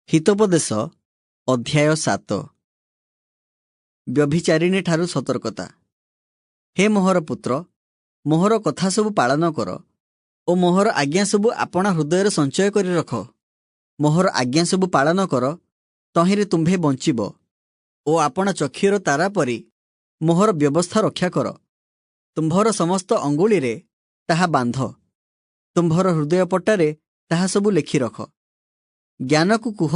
हितोपदेश अध्याय 7 व्यभिचारिणी ठारू सतर्कता। हे मोहर पुत्र, मोहर कथा सबु पालन कर ओ मोहर आज्ञा सबु आपणा हृदय संचय करि रख। मोहर आज्ञा सबु पालन कर, तहिरे तुम्भे बंचिब ओ आपणा चक्षुर तारा परि मोहर व्यवस्था रक्षा कर। तुम्भर समस्त अंगुली रे ताहा बांध, तुम्भर हृदय पट्टारे ताहा सबु लेखि रख। ज्ञान को कुह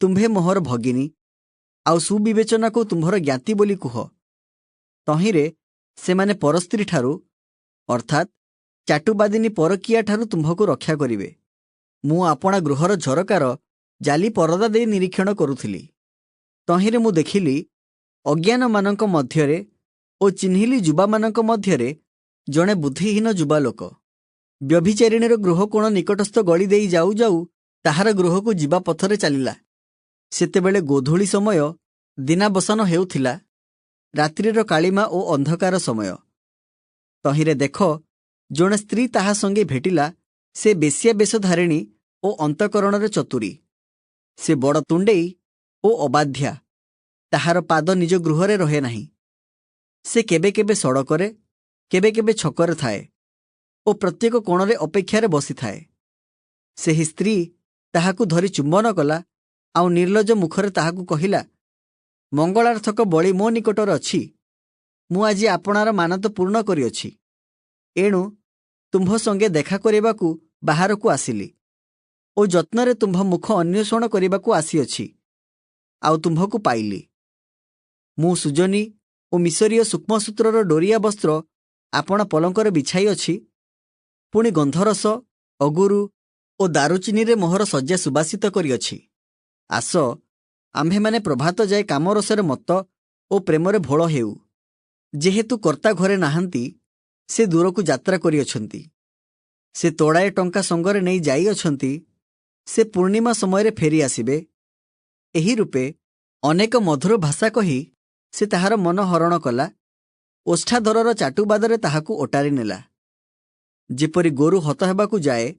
तुम्भे मोहर भगिनी, आउ सुविवेचना को तुम्भर ज्ञाति बोली कुह। तहिरे सेमाने परस्त्री ठारू अर्थात चाटुबादिनी परकिया ठारू तुम्भको रक्षा करिवे। मु आपणा गृहर झरकार जाली परदा दे निरीक्षण करुथिली। तहिरे मु देखिली अज्ञान मानक मध्यरे ओ चिन्हिली जुबा मानक मध्यरे जणे बुद्धिहीन जुबा लोक। व्यभिचारिणीर गृह कोण निकटस्थ गली देई जाऊ जाऊ ताहार गृह को जीवा पथरे चलिला। सेतेबेले गोधूली समय, दिनाबसान हेउथिला, रात्रिर कालीमा ओ अंधकार समय। तहिरे देख जणे स्त्री ताहा संगे भेटिला, से बेश्या बेशधारिणी ओ अंतकरणरे चतुरी। से बड़ तुंडेई ओ अबाध्या, ताहार पाद निज गृहरे रहे नाही। से केबे केबे सड़करे, केबे केबे छकरे थाए ओ प्रत्येक कोणरे अपेक्षारे बसी थाए। सेही स्त्री ताहाकु धरी चुंबन कला, आउ निर्लज मुखरे ताहाकु कहिला, मंगलार्थक बळी मो निकटरे अछि, मु आजि आपणार मानत पूर्ण करिअछि। एणु तुम्भ संगे देखा करिबाकु बाहारकु आसिली ओ जत्नरे तुम्भ मुख अन्वेषण करिबाकु आसिअछि, आउ तुम्भकु पाइली। मु सुजनी ओ मिसरीय सूक्ष्मसूत्रर डोरिया वस्त्र आपण पलंकरे बिछाई अछि, पुणी गंधरस, अगुरु ओ दारुचिनी रे मोहर सज्जा सुबासित करिअछि। आस, आम्भेमाने प्रभात जाए कामरसरे मत्त ओ प्रेमरे भोळ हेउ। जेहेतु कर्ता घरे नाहांती, से दूरकु यात्रा करिअछंती। से तोड़ाए टंका संगरे नहीं जाई अछंती, से पूर्णिमा समयरे फेरी आसिबे। एही रूपे अनेक मधुर भाषा कही से ताहार मन हरण कला, ओष्ठाधरर चाटुबादरे ताहाकु ओटारी नेला। जेपरि गोरु हत हेबाकु जाए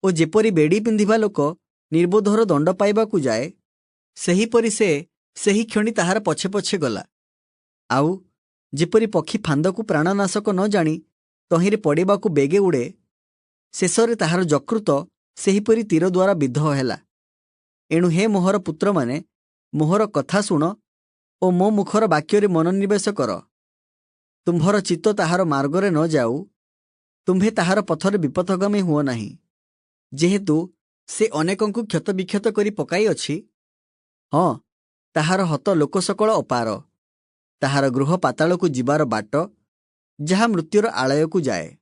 ओ जेपरि बेड़ी पिंधिबा लोक निर्बोधर दंड पाइबाकु जाए, सेहीपरि से सेही क्षणी ताहार पछे पछे गला। आउ जेपरि पक्षी फांदकु प्राणनाशक न जानी तहिरे पड़िबाकु बेगे उड़े, शेषरे ताहार जकृत सेहीपरि तीर द्वारा विद्ध हेला। एणु हे मोहर पुत्र माने, मोहर कथा शुण ओ मो मुखर वाक्यरे मनोनिवेश कर। तुम्भर चित्त ताहार मार्गरे न जाऊ, तुम्भे ताहार पथरे विपथगामी हुओ नाही। जेहेतु से अनेकंकु क्षत विक्षत करी पकाई अछि, हाँ, ताहार हत लोक सकल अपार, ताहार गृह पातालकु जिबार बाट, जहा मृत्युर आलयकु जाए।